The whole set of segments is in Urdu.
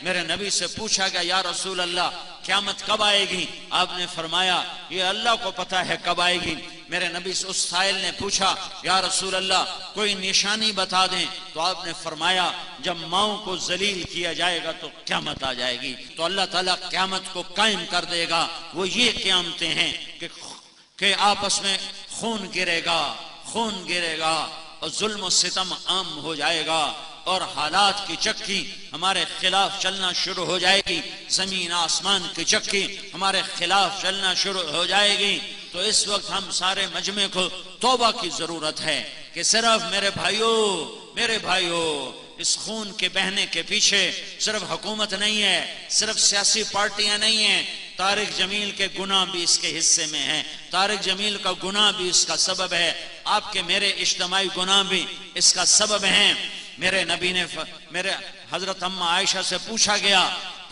میرے نبی سے پوچھا گیا یا رسول اللہ قیامت کب آئے گی؟ آپ نے فرمایا یہ اللہ کو پتہ ہے کب آئے گی۔ میرے نبی سے اس سائل نے پوچھا یا رسول اللہ کوئی نشانی بتا دیں، تو آپ نے فرمایا جب ماؤں کو ذلیل کیا جائے گا تو قیامت آ جائے گی، تو اللہ تعالیٰ قیامت کو قائم کر دے گا۔ وہ یہ قیامتیں ہیں کہ آپس میں خون گرے گا اور ظلم و ستم عام ہو جائے گا اور حالات کی چکی ہمارے خلاف چلنا شروع ہو جائے گی، زمین آسمان کی چکی ہمارے خلاف چلنا شروع ہو جائے گی۔ تو اس وقت ہم سارے مجمع کو توبہ کی ضرورت ہے کہ صرف میرے بھائیوں اس خون کے بہنے کے پیچھے صرف حکومت نہیں ہے، صرف سیاسی پارٹیاں نہیں ہیں، طارق جمیل کے گناہ بھی اس کے حصے میں ہیں، طارق جمیل کا گناہ بھی اس کا سبب ہے، آپ کے میرے اجتماعی گناہ بھی اس کا سبب ہیں۔ میرے نبی نے میرے حضرت اماں عائشہ سے پوچھا گیا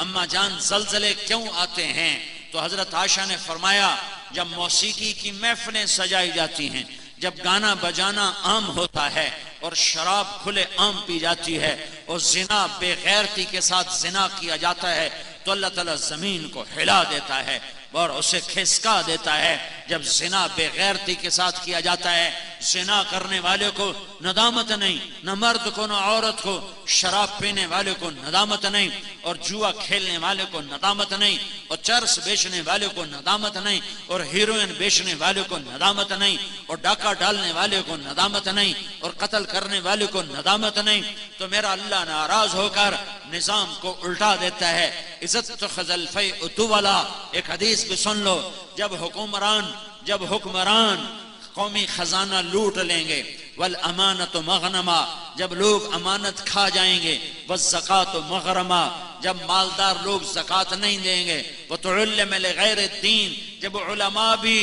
اماں جان زلزلے کیوں آتے ہیں؟ تو حضرت عائشہ نے فرمایا جب موسیقی کی محفلیں سجائی جاتی ہیں، جب گانا بجانا عام ہوتا ہے اور شراب کھلے عام پی جاتی ہے اور زنا بے غیرتی کے ساتھ زنا کیا جاتا ہے، تو اللہ تعالیٰ زمین کو ہلا دیتا ہے اور اسے کھسکا دیتا ہے۔ جب زنا بے غیرتی کے ساتھ کیا جاتا ہے، زنا کرنے والے کو ندامت نہیں، نہ مرد کو نہ عورت کو، شراب پینے والے کو ندامت نہیں، اور جوا کھیلنے والے کو ندامت نہیں، اور چرس بیچنے والے کو ندامت نہیں، اور ہیروئن بیچنے والے کو ندامت نہیں، اور ڈاکہ ڈالنے والے کو ندامت نہیں، اور قتل کرنے والے کو ندامت نہیں، تو میرا اللہ ناراض ہو کر نظام کو الٹا دیتا ہے۔ عزت تخذ الفیء طولا، ایک حدیث بھی سن لو، جب حکمران قومی خزانہ لوٹ لیں گے، والامانت مغنما، جب لوگ امانت کھا جائیں گے، والزکاۃ مغرما، جب مالدار لوگ زکوٰۃ نہیں دیں گے، وتعلم لغیر الدین، جب علماء بھی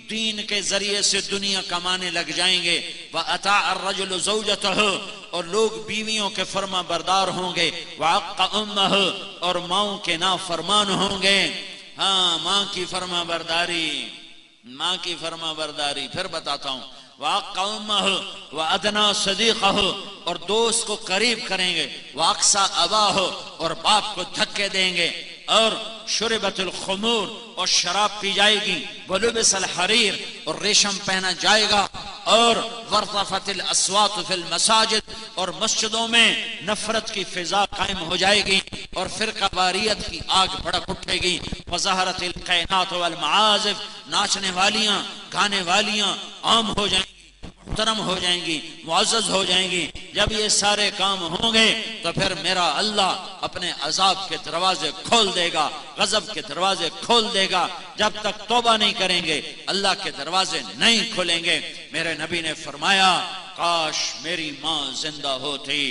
دین کے ذریعے سے دنیا کمانے لگ جائیں گے، وَأَطَاعَ الرَّجُلُ زَوْجَتَهُ، اور لوگ بیویوں کے فرما بردار ہوں گے، وَعَقَّ أُمَّهُ، اور ماؤں کے نافرمان ہوں گے۔ ہاں ماں کی فرما برداری پھر بتاتا ہوں، وَعَقَّ أُمَّهُ وَأَدْنَى صَدِيقَهُ، اور دوست کو قریب کریں گے، وَأَقْصَى أَبَاهُ، اور باپ کو دھکے دیں گے، اور شربت الخمور، اور شراب پی جائے گی، وَلُبِسَ الْحَرِيرُ، اور ریشم پہنا جائے گا، اور وَارْتَفَتِ الْأَصْوَاتُ فِي الْمَسَاجِدِ، اور مسجدوں میں نفرت کی فضا قائم ہو جائے گی، اور فرقہ واریت کی آگ بھڑک اٹھے گی، وَظَهَرَتِ الْقَيْنَاتُ وَالْمَعَازِفُ، ناچنے والیاں گانے والیاں عام ہو جائیں گی، محترم ہو جائیں گی، معزز ہو جائیں گی۔ جب یہ سارے کام ہوں گے تو پھر میرا اللہ اپنے عذاب کے دروازے کھول دے گا، غضب کے دروازے کھول دے گا۔ جب تک توبہ نہیں کریں گے اللہ کے دروازے نہیں کھولیں گے۔ میرے نبی نے فرمایا کاش میری ماں زندہ ہوتی۔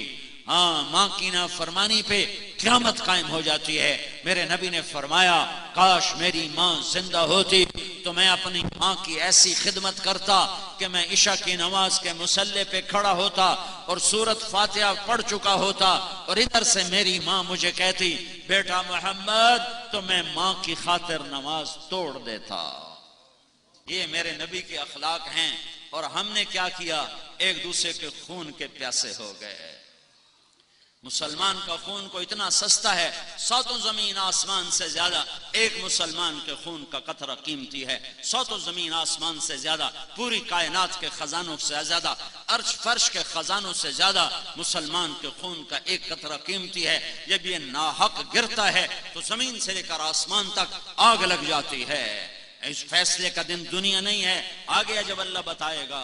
ہاں ماں کی نافرمانی پہ قیامت قائم ہو جاتی ہے۔ میرے نبی نے فرمایا کاش میری ماں زندہ ہوتی تو میں اپنی ماں کی ایسی خدمت کرتا کہ میں عشاء کی نماز کے مصلی پہ کھڑا ہوتا اور سورۃ فاتحہ پڑھ چکا ہوتا، اور ادھر سے میری ماں مجھے کہتی بیٹا محمد، تو میں ماں کی خاطر نماز توڑ دیتا۔ یہ میرے نبی کے اخلاق ہیں، اور ہم نے کیا کیا؟ ایک دوسرے کے خون کے پیاسے ہو گئے۔ مسلمان کا خون کو اتنا سستا ہے، ساتوں زمین آسمان سے زیادہ ایک مسلمان کے خون کا قطرہ قیمتی ہے، ساتوں زمین آسمان سے زیادہ، پوری کائنات کے خزانوں سے زیادہ، عرش فرش کے خزانوں سے زیادہ مسلمان کے خون کا ایک قطرہ قیمتی ہے۔ جب یہ ناحق گرتا ہے تو زمین سے لے کر آسمان تک آگ لگ جاتی ہے۔ اس فیصلے کا دن دنیا نہیں ہے، آگے جب اللہ بتائے گا،